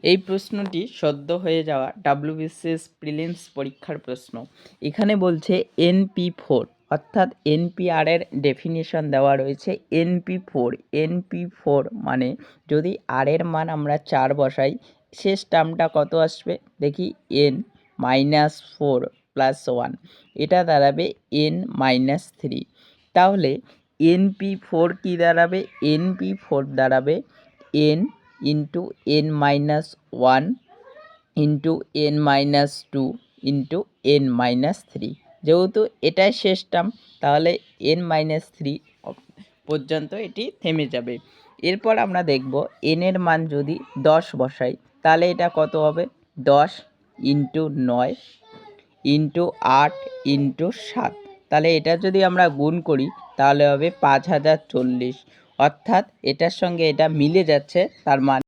এই প্রশ্নটি সদ্য হয়ে যাওয়া WBCS প্রিলিমস পরীক্ষার প্রশ্ন। এখানে বলছে NP4 অর্থাৎ NPR এর ডেফিনিশন দেওয়া রয়েছে NP4 মানে যদি আর এর মান আমরা 4 বসাই শেষ টার্মটা কত আসবে দেখি n-4 + 1 এটা দাঁড়াবে n-3। তাহলে NP4 কি দাঁড়াবে? NP4 দাঁড়াবে n into n-1 into n-2 into n-3। যেহেতু এটাই শেষ টার্ম তাহলে n-3 পর্যন্ত এটি থেমে যাবে। এরপর আমরা দেখব n এর মান যদি 10 বসাই তাহলে এটা কত হবে? 10 ইন্টু 9 ইন্টু 8 ইন্টু 7। তাহলে এটা যদি আমরা গুণ করি তাহলে হবে 5040। অর্থাৎ এটার সঙ্গে এটা মিলে যাচ্ছে, তার মানে